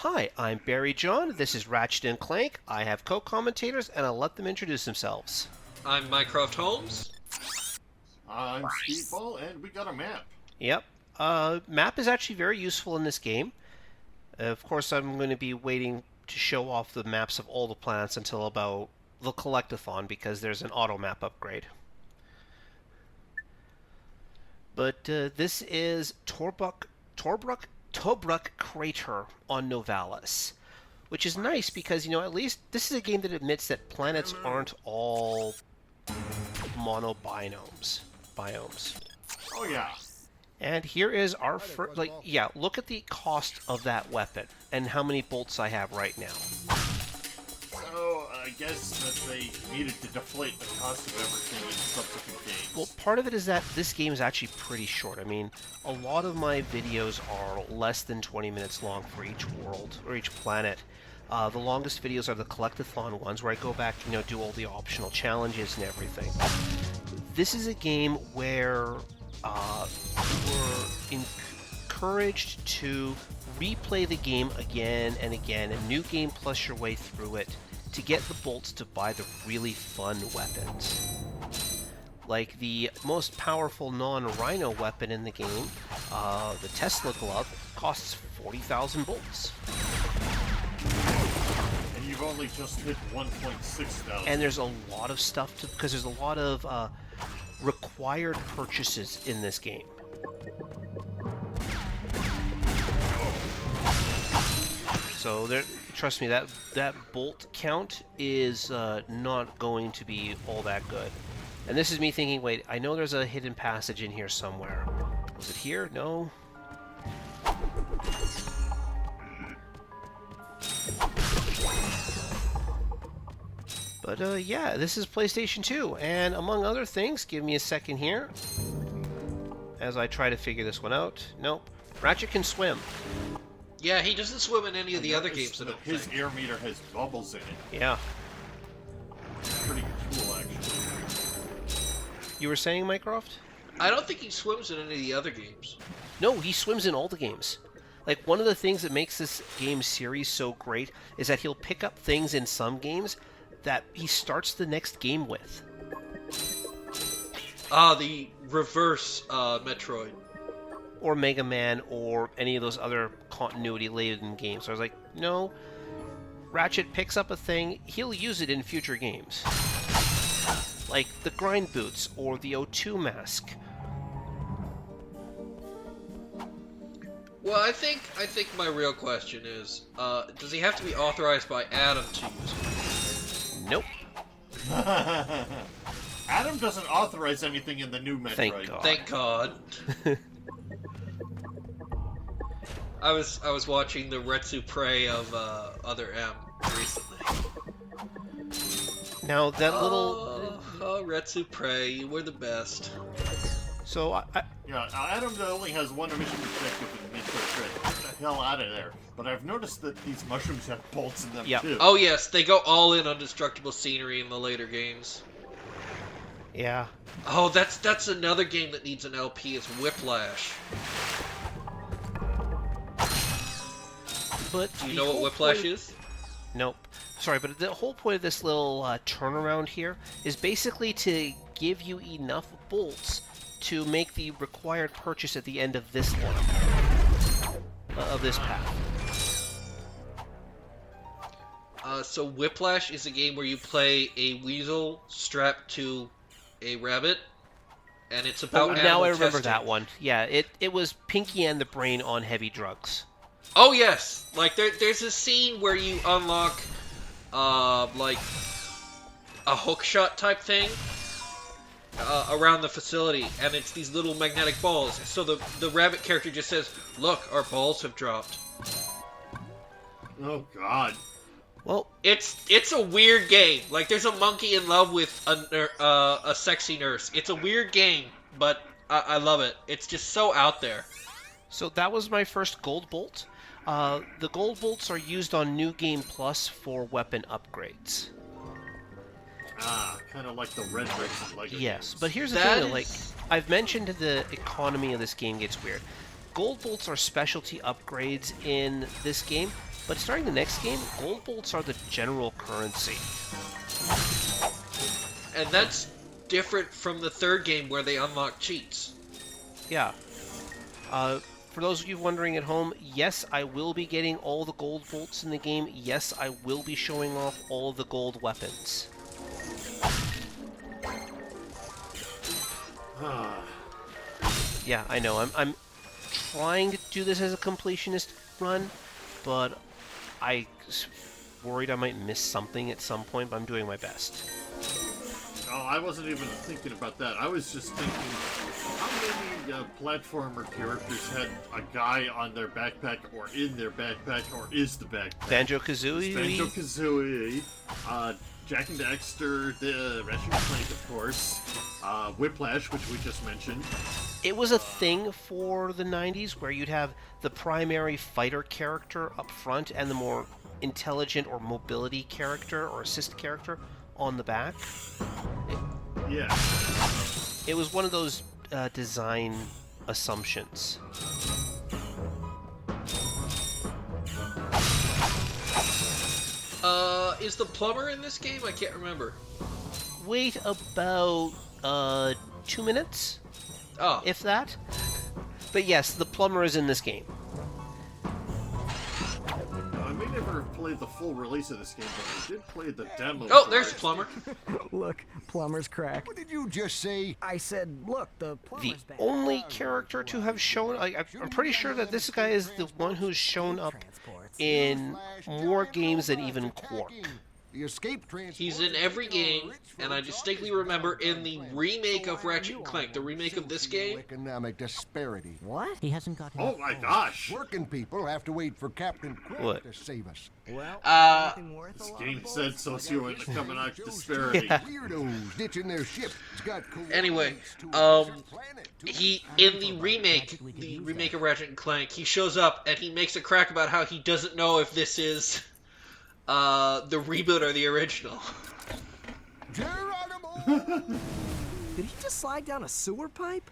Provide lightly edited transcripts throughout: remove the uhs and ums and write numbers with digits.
Hi, I'm Barry John. This is Ratchet and Clank. I have co-commentators, and I'll let them introduce themselves. I'm Mycroft Holmes. I'm Speedball, and we got a map. Yep. Map is actually very useful in this game. Of course, I'm going to be waiting to show off the maps of all the planets until about the Collectathon, because there's an auto map upgrade. But this is Tobruk Crater on Novalis, which is nice because, at least this is a game that admits that planets aren't all monobiomes. Oh yeah. And here is our first, look at the cost of that weapon and how many bolts I have right now. So, I guess that they needed to deflate the cost of everything in subsequent games. Well, part of it is that this game is actually pretty short. I mean, a lot of my videos are less than 20 minutes long for each world, or each planet. The longest videos are the Collectathon ones, where I go back, do all the optional challenges and everything. This is a game where we're encouraged to replay the game again and again, a new game plus your way through it, to get the bolts to buy the really fun weapons. Like the most powerful non-Rhino weapon in the game, the Tesla glove, costs 40,000 bolts. And you've only just hit 1.6 thousand. And there's a lot of stuff because there's a lot of required purchases in this game. So trust me, that bolt count is not going to be all that good. And this is me thinking, wait, I know there's a hidden passage in here somewhere. Was it here? No. But yeah, this is PlayStation 2, and among other things, give me a second here as I try to figure this one out. Nope. Ratchet can swim. Yeah, he doesn't swim in any of the other games. His air meter has bubbles in it. Yeah. Pretty cool, actually. You were saying, Mycroft? I don't think he swims in any of the other games. No, he swims in all the games. Like, one of the things that makes this game series so great is that he'll pick up things in some games that he starts the next game with. The reverse Metroid. Or Mega Man, or any of those other continuity-laden games. So I was like, no, Ratchet picks up a thing, he'll use it in future games. Like the grind boots, or the O2 mask. Well, I think my real question is, does he have to be authorized by Adam to use it? Nope. Adam doesn't authorize anything in the new Metroid. Thank God. Thank God. I was watching the Retsu Prey of Other M recently. Now that little... Oh, Retsu Prey, you were the best. So Yeah, Adam only has one mission objective in Metroid. Get the hell out of there. But I've noticed that these mushrooms have bolts in them too. Oh yes, they go all in on destructible scenery in the later games. Yeah. Oh, that's another game that needs an LP, is Whiplash. But do you know what Whiplash is? Nope. Sorry, but the whole point of this little turnaround here is basically to give you enough bolts to make the required purchase at the end of this one. Of this path. So Whiplash is a game where you play a weasel strapped to a rabbit, and it's about animal now I remember testing. that one. Yeah, it was Pinky and the Brain on heavy drugs. Oh yes, like there's a scene where you unlock, like a hookshot type thing around the facility, and it's these little magnetic balls. So the rabbit character just says, "Look, our balls have dropped." Oh God. Well, it's a weird game. Like there's a monkey in love with a sexy nurse. It's a weird game, but I love it. It's just so out there. So that was my first gold bolt. The gold bolts are used on New Game Plus for weapon upgrades. Kind of like the red bricks and Lego Yes, games. but here's the thing, like, I've mentioned the economy of this game gets weird. Gold bolts are specialty upgrades in this game But starting the next game, gold bolts are the general currency. And that's different from the third game where they unlock cheats. Yeah. For those of you wondering at home, yes, I will be getting all the gold bolts in the game. Yes, I will be showing off all the gold weapons. Yeah, I know. I'm trying to do this as a completionist run, but I worried I might miss something at some point, but I'm doing my best. Oh, I wasn't even thinking about that. I was just thinking, how many platformer characters had a guy on their backpack, or in their backpack, or is the backpack? Banjo-Kazooie? Banjo-Kazooie, Jack and Daxter, the Ratchet and Clank, of course, Whiplash, which we just mentioned. It was a thing for the 90s where you'd have the primary fighter character up front and the more intelligent or mobility character or assist character on the back. Yeah. It was one of those design assumptions. Is the plumber in this game? I can't remember. Wait about 2 minutes, Oh. if that. But yes, the plumber is in this game. I may never have played the full release of this game, but I did play the demo. Oh, for there's it. the plumber. Look, plumber's crack. What did you just say? I said, look, the The plumber's back. only character to have shown... I'm pretty sure that this guy is the one who's shown up in more games than even Quark. The escape transport. He's in every game, and I distinctly remember in the remake of Ratchet and Clank, the remake of this game. Economic disparity. What? He hasn't got Oh my gosh! Working people have to wait for Captain Quark What? to save us. Well, anything worth a This lot game of said bullets? socioeconomic disparity. Yeah. Weirdos ditching their ship. It's got Anyway, coordinates to a desert planet, too. He in the remake of Ratchet and Clank, he shows up and he makes a crack about how he doesn't know if this is the reboot or the original. Geronimo! Did he just slide down a sewer pipe?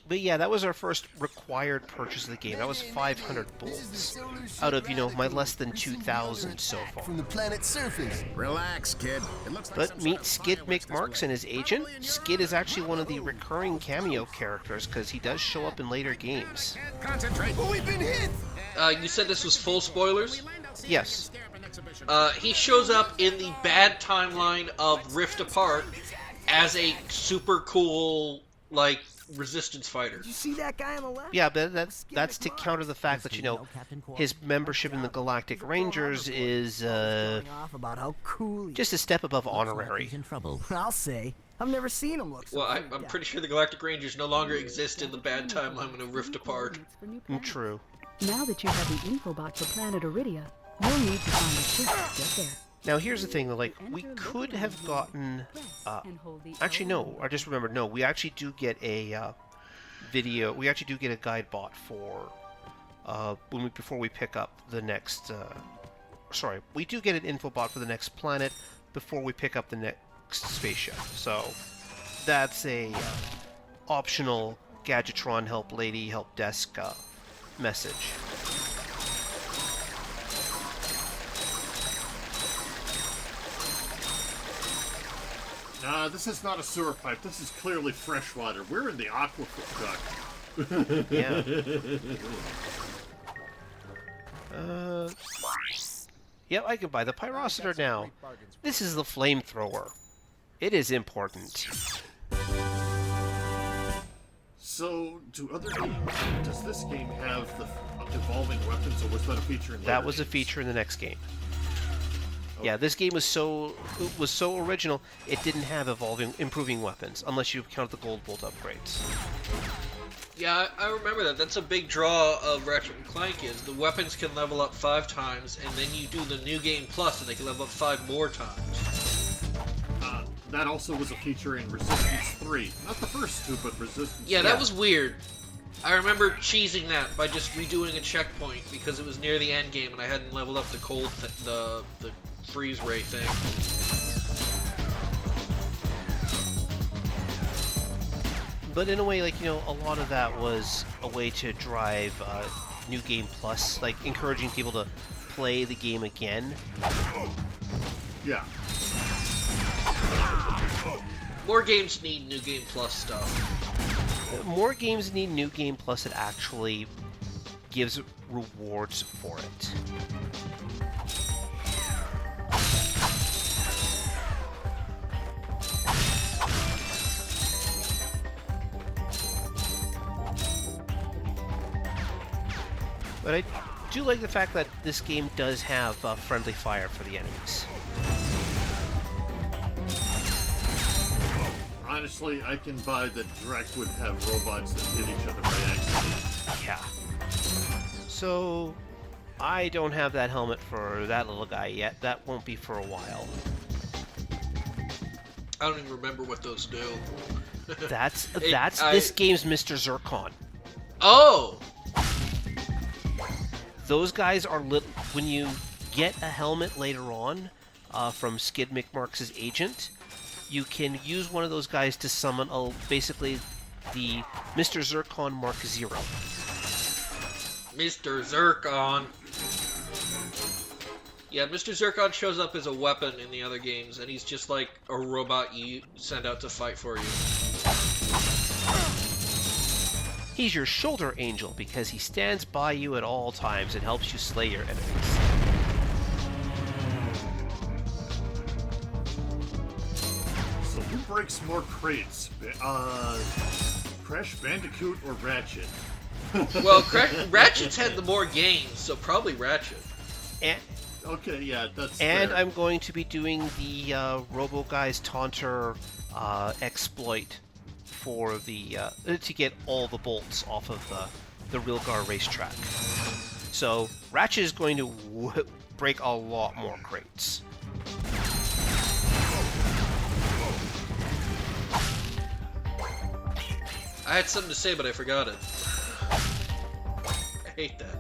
But yeah, that was our first required purchase of the game. That was 500 bolts out of, my less than 2,000 so far. From the planet's surface. Relax, kid. It looks like But some meet sort of Skid complex McMarks and his agent. Skid is actually one of the recurring cameo characters because he does show up in later games. Concentrate. Oh, we've been hit! You said this was full spoilers? Yes. He shows up in the bad timeline of Rift Apart as a super cool, resistance fighter. Did you see that guy on the left? Yeah, but that's to counter the fact that, his membership in the Galactic Rangers is Going off about how cool he just a step above honorary. I'll say. I've never seen him look so Well, freaked I'm out. pretty sure the Galactic Rangers no longer exist in the bad timeline of Rift Apart. True. Now that you have the infobot for Planet Iridia, you'll need to find a ship just there. Now here's the thing, we could have gotten... actually, no, I just remembered, no, we actually do get a video, we actually do get a guide bot for, before we pick up the next, sorry, we do get an infobot for the next planet before we pick up the next spaceship, so that's a optional Gadgetron help lady, help desk message. Nah, this is not a sewer pipe. This is clearly fresh water. We're in the aqueduct. Yeah. Yep, I can buy the Pyrocitor now. This is the flamethrower. It is important. So, do other games, does this game have the evolving weapons, or was that a feature in That later was a games? feature in the next game. Yeah, this game was so original, it didn't have improving weapons, unless you count the gold bolt upgrades. Yeah, I remember that. That's a big draw of Ratchet and Clank is the weapons can level up 5 times, and then you do the New Game Plus, and they can level up 5 more times. That also was a feature in Resistance 3. Not the first two, but Resistance Yeah, 3. that was weird. I remember cheesing that by just redoing a checkpoint because it was near the end game and I hadn't leveled up the the freeze rate thing. But in a way, a lot of that was a way to drive New Game Plus, like encouraging people to play the game again. Yeah. More games need New Game Plus stuff. More games need New Game Plus that actually gives rewards for it. But I do like the fact that this game does have friendly fire for the enemies. Honestly, I can buy that Drek would have robots that hit each other by accident. Yeah. So, I don't have that helmet for that little guy yet. That won't be for a while. I don't even remember what those do. That's this game's Mr. Zircon. Oh! Those guys are when you get a helmet later on from Skid McMarks' agent, you can use one of those guys to summon basically the Mr. Zircon Mark Zero. Mr. Zircon. Yeah, Mr. Zircon shows up as a weapon in the other games, and he's just like a robot you send out to fight for you. He's your shoulder angel because he stands by you at all times and helps you slay your enemies. So who breaks more crates? Crash Bandicoot or Ratchet? Well, Ratchet's had the more games, so probably Ratchet. And Okay, yeah, that's And fair. I'm going to be doing the Robo Guys Taunter exploit for the to get all the bolts off of the Rilgar racetrack. So Ratchet is going to break a lot more crates. I had something to say, but I forgot it. I hate that.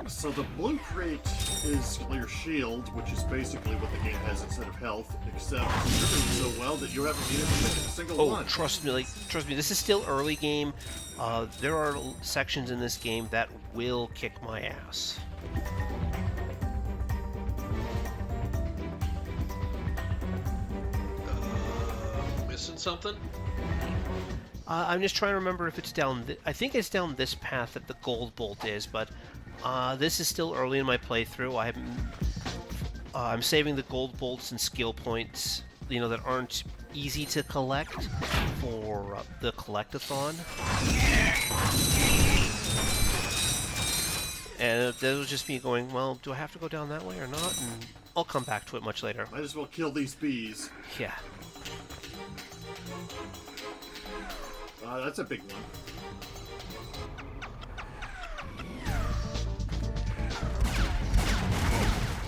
So the blue crate is your shield, which is basically what the game has instead of health, except it's driven so well that you haven't needed to pick a single one. Trust me, this is still early game. There are sections in this game that will kick my ass. Missing something? I'm just trying to remember if it's down... I think it's down this path that the gold bolt is, but this is still early in my playthrough. I'm saving the gold bolts and skill points, that aren't easy to collect for the collectathon. And that was just me going, well, do I have to go down that way or not? And I'll come back to it much later. Might as well kill these bees. Yeah. That's a big one.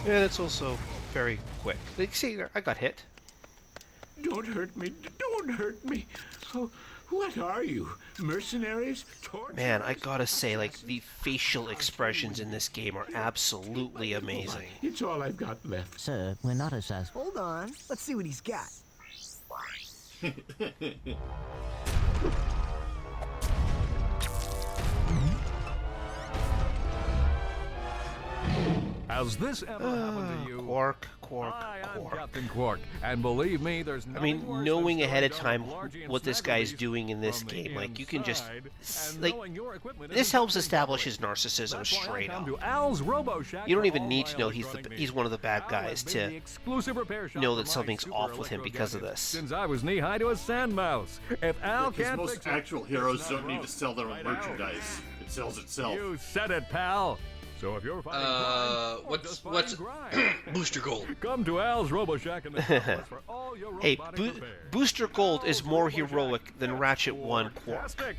And it's also very quick. See, I got hit. Don't hurt me. Don't hurt me. Oh, what are you? Mercenaries? Man, I gotta say, the facial expressions in this game are absolutely amazing. It's all I've got left. Sir, we're not assassins. Hold on. Let's see what he's got. Has this ever happened to you? Quark. Hi, I'm Captain Quark, and believe me, there's nothing worse knowing than ahead of starting time down a large what this guy's incinerator doing in this from the game, you can just, inside, and knowing your equipment this isn't helps working establish his properly. narcissism That's why I straight come up. to Al's Robo Shack You don't for even all need my to know electronic he's one of the bad needs. Al guys has been the to exclusive repair shop know for that my something's super off with him electro because of gadgets this. Since I was knee-high to a sand mouse. If Al Because can't most fix it, actual it's heroes not don't need broke. to sell their own Right, Al? merchandise. It sells itself. You said it, pal. So if you're fighting crime, or just what's fighting crime, Booster Gold? come to Al's Robo Shack in the Southwest for all your Hey, robotic repairs. Booster Gold is Al's more Robo Shack. heroic than Ratchet 1 Quark. Fantastic.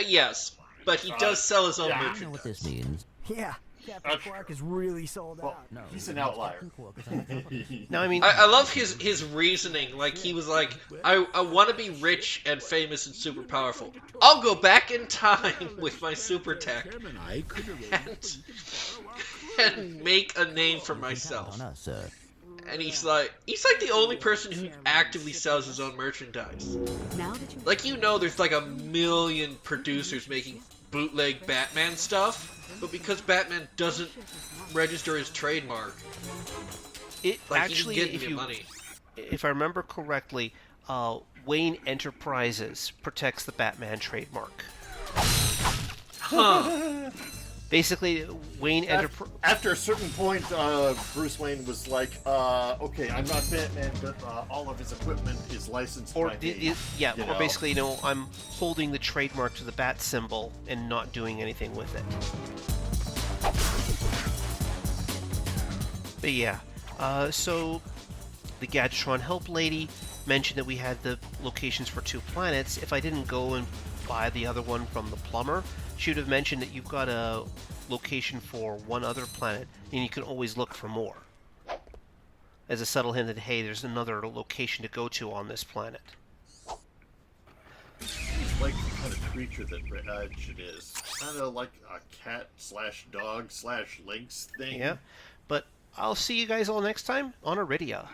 Yes, but he does sell his own yeah. I know merchandise. what this means. Yeah, Captain Quark is really sold Well, out. No, he's an outlier. Captain Quark is on top of it. Now, I love his reasoning. Like, he was like, I want to be rich and famous and super powerful. I'll go back in time with my super tech Chairman, I could arrange and make a name for On myself. us, sir. And he's like the only person who actively sells his own merchandise. Now that you Like, there's like a million producers making bootleg Batman stuff. But because Batman doesn't register his trademark, It like actually, he didn't if get you, money. if I remember correctly, Wayne Enterprises protects the Batman trademark. Huh. Basically, Wayne Enterprises. After a certain point, Bruce Wayne was like, okay, I'm not Batman, but all of his equipment is licensed Or by me. or basically, I'm holding the trademark to the bat symbol and not doing anything with it. But yeah, so the Gadgetron help lady mentioned that we had the locations for 2 planets. If I didn't go and buy the other one from the plumber, she would have mentioned that you've got a location for 1 other planet, and you can always look for more. As a subtle hint that, hey, there's another location to go to on this planet. He's like the kind of creature that Ratchet is. Kind of like a cat/dog/lynx thing. Yeah, but I'll see you guys all next time on Iridia.